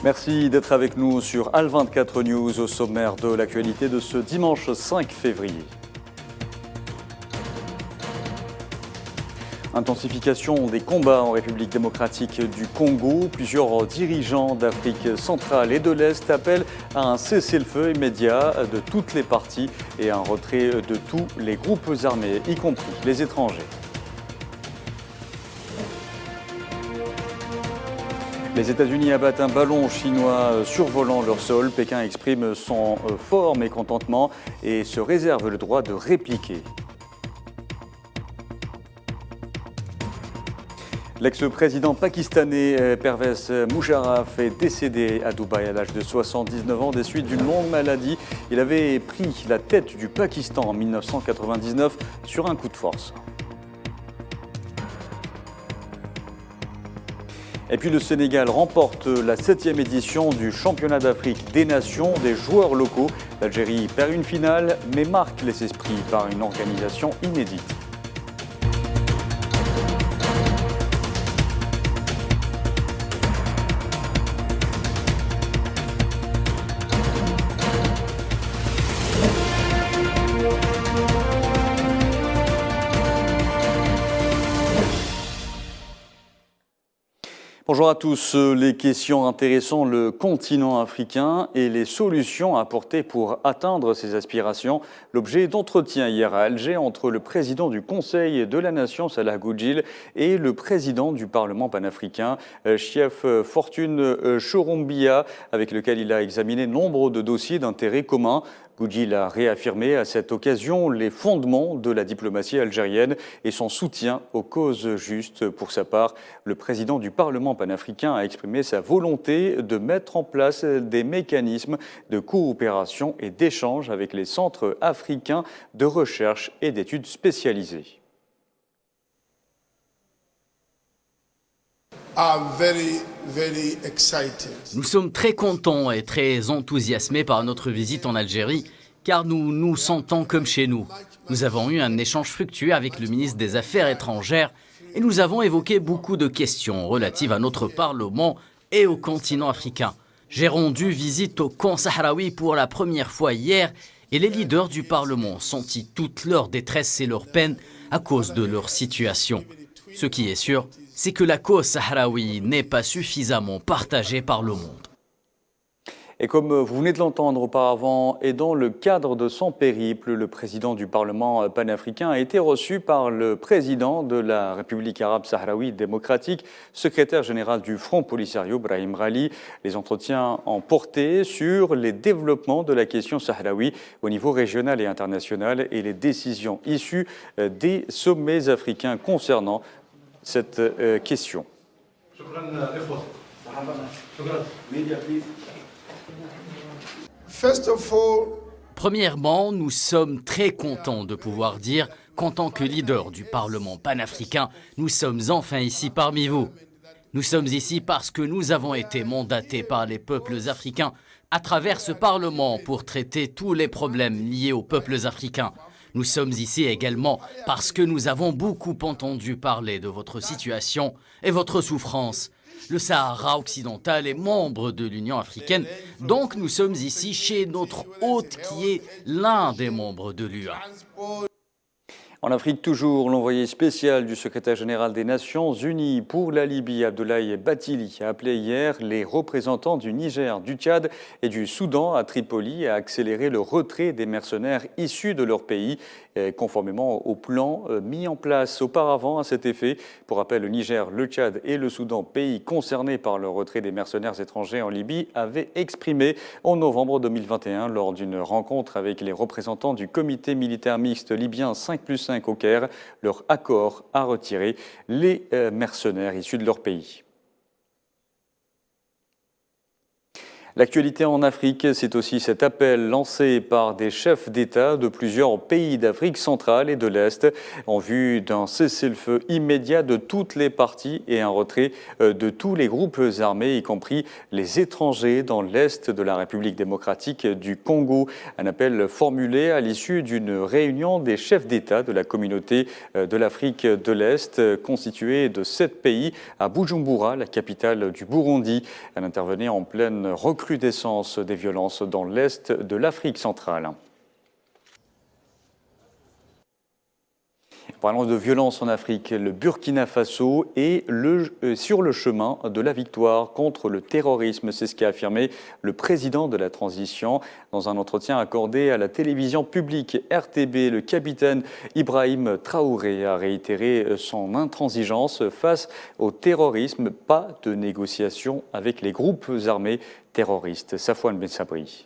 Merci d'être avec nous sur Al24 News au sommaire de l'actualité de ce dimanche 5 février. Intensification des combats en République démocratique du Congo. Plusieurs dirigeants d'Afrique centrale et de l'Est appellent à un cessez-le-feu immédiat de toutes les parties et un retrait de tous les groupes armés, y compris les étrangers. Les États-Unis abattent un ballon chinois survolant leur sol. Pékin exprime son fort mécontentement et se réserve le droit de répliquer. L'ex-président pakistanais Pervez Musharraf est décédé à Dubaï à l'âge de 79 ans des suites d'une longue maladie. Il avait pris la tête du Pakistan en 1999 sur un coup de force. Et puis le Sénégal remporte la 7e édition du championnat d'Afrique des nations des joueurs locaux. L'Algérie perd une finale mais marque les esprits par une organisation inédite. Bonjour à tous. Les questions intéressant le continent africain et les solutions à apporter pour atteindre ses aspirations. L'objet d'entretien hier à Alger entre le président du Conseil de la Nation, Salah Goudjil, et le président du Parlement panafricain, Chief Fortune Chorombia, avec lequel il a examiné nombre de dossiers d'intérêt commun. Goudjil a réaffirmé à cette occasion les fondements de la diplomatie algérienne et son soutien aux causes justes. Pour sa part, le président du Parlement panafricain a exprimé sa volonté de mettre en place des mécanismes de coopération et d'échange avec les centres africains de recherche et d'études spécialisées. Nous sommes très contents et très enthousiasmés par notre visite en Algérie, car nous nous sentons comme chez nous. Nous avons eu un échange fructueux avec le ministre des Affaires étrangères et nous avons évoqué beaucoup de questions relatives à notre Parlement et au continent africain. J'ai rendu visite au camp sahraoui pour la première fois hier et les leaders du Parlement ont senti toute leur détresse et leur peine à cause de leur situation. Ce qui est sûr, c'est que la cause sahraoui n'est pas suffisamment partagée par le monde. Et comme vous venez de l'entendre auparavant, et dans le cadre de son périple, le président du Parlement panafricain a été reçu par le président de la République arabe sahraoui démocratique, secrétaire général du Front Polisario, Brahim Ghali. Les entretiens ont porté sur les développements de la question sahraoui au niveau régional et international et les décisions issues des sommets africains concernant cette question. Premièrement, nous sommes très contents de pouvoir dire qu'en tant que leader du Parlement panafricain, nous sommes enfin ici parmi vous. Nous sommes ici parce que nous avons été mandatés par les peuples africains à travers ce Parlement pour traiter tous les problèmes liés aux peuples africains. Nous sommes ici également parce que nous avons beaucoup entendu parler de votre situation et votre souffrance. Le Sahara occidental est membre de l'Union africaine, donc nous sommes ici chez notre hôte qui est l'un des membres de l'UA. En Afrique toujours, l'envoyé spécial du secrétaire général des Nations Unies pour la Libye, Abdoulaye Bathily, a appelé hier les représentants du Niger, du Tchad et du Soudan à Tripoli à accélérer le retrait des mercenaires issus de leur pays, conformément au plan mis en place auparavant à cet effet. Pour rappel, le Niger, le Tchad et le Soudan, pays concernés par le retrait des mercenaires étrangers en Libye, avaient exprimé en novembre 2021 lors d'une rencontre avec les représentants du comité militaire mixte libyen 5+5 au Caire, leur accord à retirer les mercenaires issus de leur pays. L'actualité en Afrique, c'est aussi cet appel lancé par des chefs d'État de plusieurs pays d'Afrique centrale et de l'Est en vue d'un cessez-le-feu immédiat de toutes les parties et un retrait de tous les groupes armés, y compris les étrangers dans l'Est de la République démocratique du Congo. Un appel formulé à l'issue d'une réunion des chefs d'État de la communauté de l'Afrique de l'Est, constituée de 7 pays à Bujumbura, la capitale du Burundi. Elle intervenait en pleine recrudescence des violences dans l'Est de l'Afrique centrale. Parlons de violence en Afrique. Le Burkina Faso est sur le chemin de la victoire contre le terrorisme. C'est ce qu'a affirmé le président de la transition dans un entretien accordé à la télévision publique RTB. Le capitaine Ibrahim Traoré a réitéré son intransigeance face au terrorisme. Pas de négociation avec les groupes armés terroristes. Safouane Ben Sabri.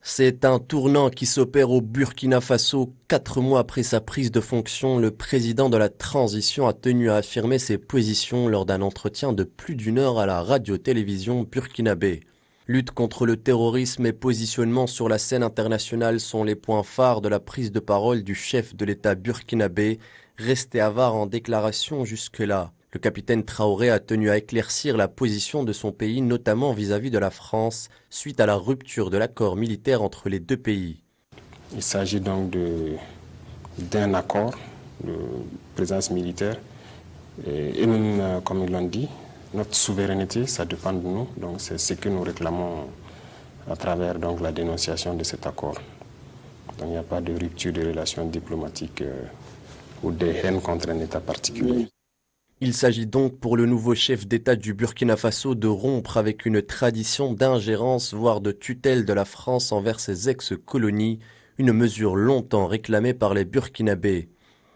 C'est un tournant qui s'opère au Burkina Faso. 4 mois après sa prise de fonction, le président de la transition a tenu à affirmer ses positions lors d'un entretien de plus d'1 heure à la radio-télévision burkinabé. Lutte contre le terrorisme et positionnement sur la scène internationale sont les points phares de la prise de parole du chef de l'État burkinabé, resté avare en déclaration jusque-là. Le capitaine Traoré a tenu à éclaircir la position de son pays, notamment vis-à-vis de la France, suite à la rupture de l'accord militaire entre les deux pays. Il s'agit donc d'un accord de présence militaire. Et nous, comme ils l'ont dit, notre souveraineté, ça dépend de nous. Donc c'est ce que nous réclamons à travers donc, la dénonciation de cet accord. Donc il n'y a pas de rupture de relations diplomatiques ou de haine contre un État particulier. Il s'agit donc pour le nouveau chef d'État du Burkina Faso de rompre avec une tradition d'ingérence, voire de tutelle de la France envers ses ex-colonies, une mesure longtemps réclamée par les Burkinabés.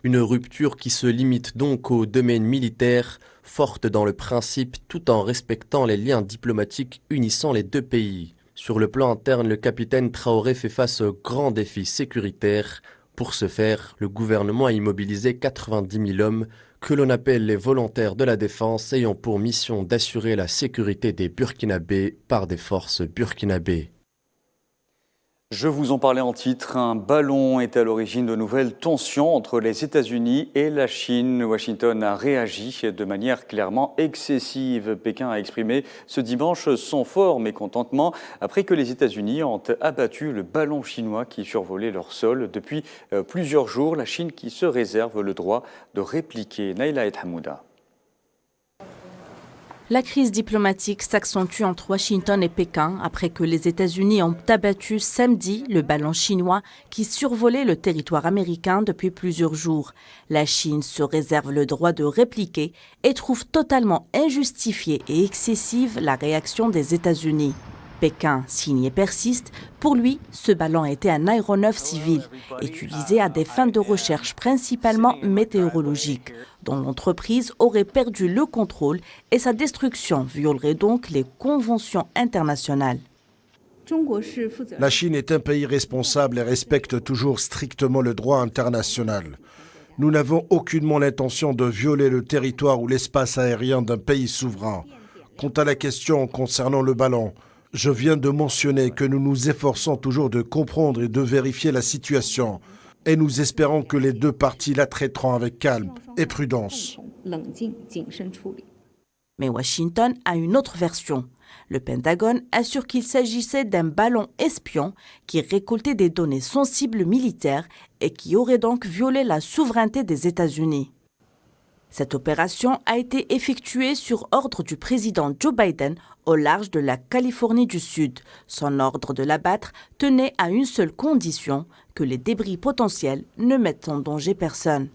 Une rupture qui se limite donc au domaine militaire, forte dans le principe tout en respectant les liens diplomatiques unissant les deux pays. Sur le plan interne, le capitaine Traoré fait face aux grands défis sécuritaires. Pour ce faire, le gouvernement a immobilisé 90 000 hommes, que l'on appelle les volontaires de la défense, ayant pour mission d'assurer la sécurité des Burkinabés par des forces burkinabées. Je vous en parlais en titre, un ballon est à l'origine de nouvelles tensions entre les États-Unis et la Chine. Washington a réagi de manière clairement excessive. Pékin a exprimé ce dimanche son fort mécontentement après que les États-Unis ont abattu le ballon chinois qui survolait leur sol. Depuis plusieurs jours, la Chine qui se réserve le droit de répliquer. Naïla El Hamouda. La crise diplomatique s'accentue entre Washington et Pékin après que les États-Unis ont abattu samedi le ballon chinois qui survolait le territoire américain depuis plusieurs jours. La Chine se réserve le droit de répliquer et trouve totalement injustifiée et excessive la réaction des États-Unis. Pékin signe et persiste. Pour lui, ce ballon était un aéronef civil, utilisé à des fins de recherche principalement météorologiques, dont l'entreprise aurait perdu le contrôle et sa destruction violerait donc les conventions internationales. La Chine est un pays responsable et respecte toujours strictement le droit international. Nous n'avons aucunement l'intention de violer le territoire ou l'espace aérien d'un pays souverain. Quant à la question concernant le ballon, je viens de mentionner que nous nous efforçons toujours de comprendre et de vérifier la situation et nous espérons que les deux parties la traiteront avec calme et prudence. Mais Washington a une autre version. Le Pentagone assure qu'il s'agissait d'un ballon espion qui récoltait des données sensibles militaires et qui aurait donc violé la souveraineté des États-Unis. Cette opération a été effectuée sur ordre du président Joe Biden au large de la Californie du Sud. Son ordre de l'abattre tenait à une seule condition, que les débris potentiels ne mettent en danger personne.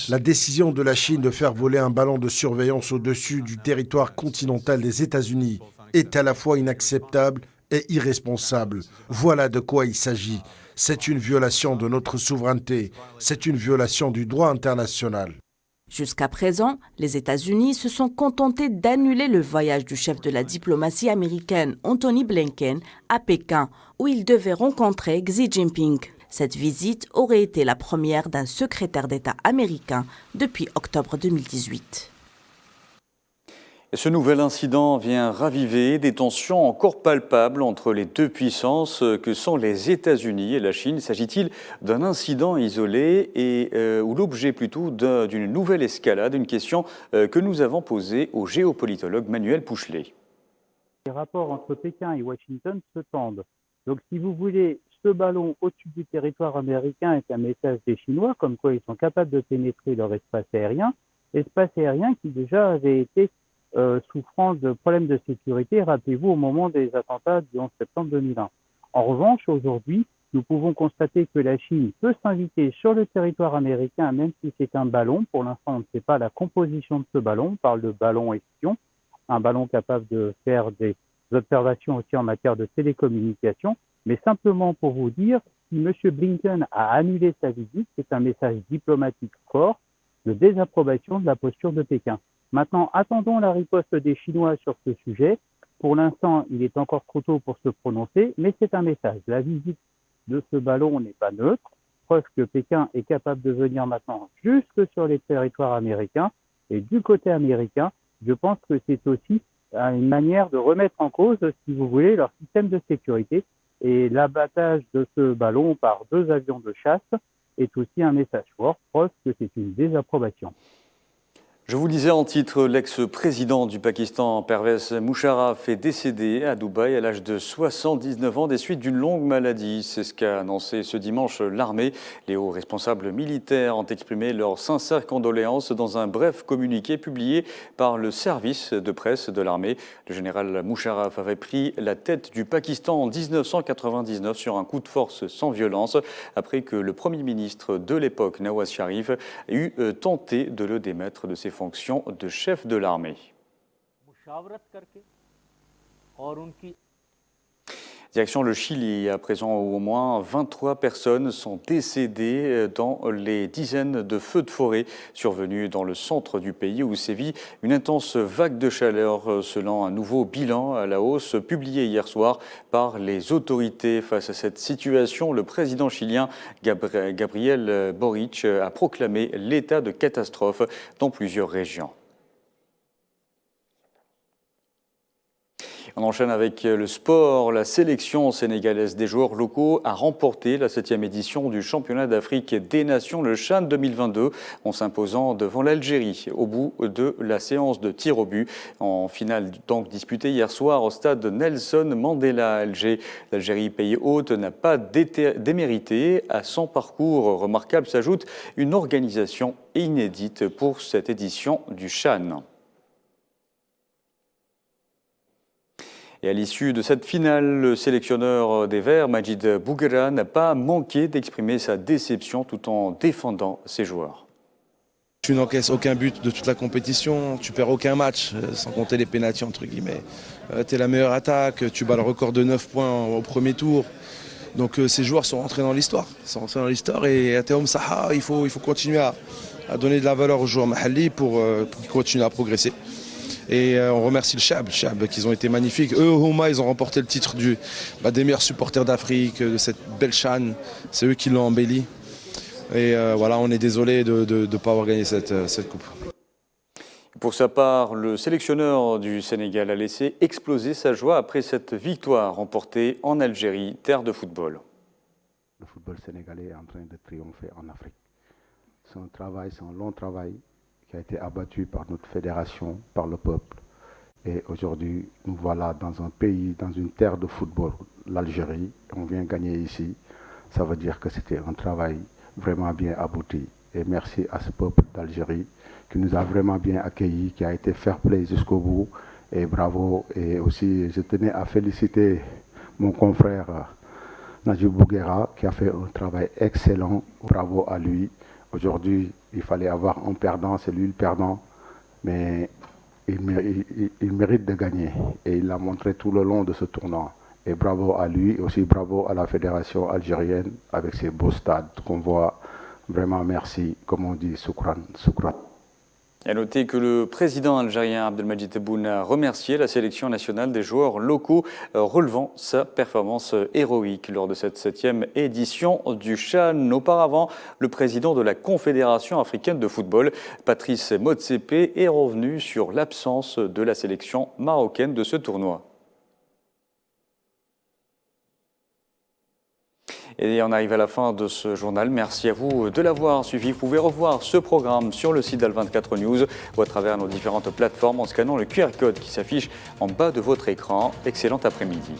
La décision de la Chine de faire voler un ballon de surveillance au-dessus du territoire continental des États-Unis est à la fois inacceptable et irresponsable. Voilà de quoi il s'agit. C'est une violation de notre souveraineté. C'est une violation du droit international. Jusqu'à présent, les États-Unis se sont contentés d'annuler le voyage du chef de la diplomatie américaine, Anthony Blinken, à Pékin, où il devait rencontrer Xi Jinping. Cette visite aurait été la première d'un secrétaire d'État américain depuis octobre 2018. Et ce nouvel incident vient raviver des tensions encore palpables entre les deux puissances que sont les États-Unis et la Chine. S'agit-il d'un incident isolé ou l'objet plutôt d'une nouvelle escalade? Une question que nous avons posée au géopolitologue Manuel Pouchelet. Les rapports entre Pékin et Washington se tendent. Donc si vous voulez, ce ballon au-dessus du territoire américain est un message des Chinois, comme quoi ils sont capables de pénétrer leur espace aérien qui déjà avait été souffrant de problèmes de sécurité, rappelez-vous, au moment des attentats du 11 septembre 2001. En revanche, aujourd'hui, nous pouvons constater que la Chine peut s'inviter sur le territoire américain, même si c'est un ballon. Pour l'instant, on ne sait pas la composition de ce ballon. On parle de ballon espion, un ballon capable de faire des observations aussi en matière de télécommunication. Mais simplement pour vous dire, si M. Blinken a annulé sa visite, c'est un message diplomatique fort de désapprobation de la posture de Pékin. Maintenant, attendons la riposte des Chinois sur ce sujet. Pour l'instant, il est encore trop tôt pour se prononcer, mais c'est un message. La visite de ce ballon n'est pas neutre, preuve que Pékin est capable de venir maintenant jusque sur les territoires américains. Et du côté américain, je pense que c'est aussi une manière de remettre en cause, si vous voulez, leur système de sécurité. Et l'abattage de ce ballon par 2 avions de chasse est aussi un message fort, preuve que c'est une désapprobation. Je vous disais en titre, l'ex-président du Pakistan, Pervez Musharraf, est décédé à Dubaï à l'âge de 79 ans des suites d'une longue maladie. C'est ce qu'a annoncé ce dimanche l'armée. Les hauts responsables militaires ont exprimé leurs sincères condoléances dans un bref communiqué publié par le service de presse de l'armée. Le général Musharraf avait pris la tête du Pakistan en 1999 sur un coup de force sans violence, après que le Premier ministre de l'époque, Nawaz Sharif, eut tenté de le démettre de ses fonctions de chef de l'armée. Direction le Chili, à présent au moins 23 personnes sont décédées dans les dizaines de feux de forêt survenus dans le centre du pays où sévit une intense vague de chaleur selon un nouveau bilan à la hausse publié hier soir par les autorités. Face à cette situation, le président chilien Gabriel Boric a proclamé l'état de catastrophe dans plusieurs régions. On enchaîne avec le sport. La sélection sénégalaise des joueurs locaux a remporté la 7e édition du championnat d'Afrique des Nations, le CHAN 2022, en s'imposant devant l'Algérie au bout de la séance de tir au but. En finale donc disputée hier soir au stade Nelson Mandela à Alger. L'Algérie, pays hôte, n'a pas démérité. À son parcours remarquable s'ajoute une organisation inédite pour cette édition du CHAN. Et à l'issue de cette finale, le sélectionneur des Verts, Majid Bouguera, n'a pas manqué d'exprimer sa déception tout en défendant ses joueurs. Tu n'encaisses aucun but de toute la compétition, tu perds aucun match, sans compter les pénaltys entre guillemets. Tu es la meilleure attaque, tu bats le record de 9 points au premier tour. Donc ces joueurs sont rentrés dans l'histoire. Et à Théom Saha, il faut continuer à donner de la valeur aux joueurs mahali pour qu'ils continuent à progresser. Et on remercie le Chab qu'ils ont été magnifiques. Eux, au Houma, ils ont remporté le titre des meilleurs supporters d'Afrique, de cette belle CHAN. C'est eux qui l'ont embelli. Et voilà, on est désolé de ne pas avoir gagné cette coupe. Pour sa part, le sélectionneur du Sénégal a laissé exploser sa joie après cette victoire remportée en Algérie, terre de football. Le football sénégalais est en train de triompher en Afrique. C'est un long travail qui a été abattu par notre fédération, par le peuple. Et aujourd'hui, nous voilà dans un pays, dans une terre de football, l'Algérie. On vient gagner ici. Ça veut dire que c'était un travail vraiment bien abouti. Et merci à ce peuple d'Algérie qui nous a vraiment bien accueillis, qui a été fair play jusqu'au bout. Et bravo. Et aussi, je tenais à féliciter mon confrère Najib Bouguera qui a fait un travail excellent. Bravo à lui. Aujourd'hui, il fallait avoir un perdant, c'est lui le perdant, mais il mérite de gagner. Et il l'a montré tout le long de ce tournoi. Et bravo à lui, aussi bravo à la fédération algérienne avec ses beaux stades qu'on voit. Vraiment merci, comme on dit, soukran, soukran. À noter que le président algérien Abdelmadjid Tebboune a remercié la sélection nationale des joueurs locaux, relevant sa performance héroïque lors de cette 7e édition du CHAN. Auparavant, le président de la Confédération africaine de football, Patrice Motsepe, est revenu sur l'absence de la sélection marocaine de ce tournoi. Et on arrive à la fin de ce journal. Merci à vous de l'avoir suivi. Vous pouvez revoir ce programme sur le site d'Al24 News ou à travers nos différentes plateformes en scannant le QR code qui s'affiche en bas de votre écran. Excellent après-midi.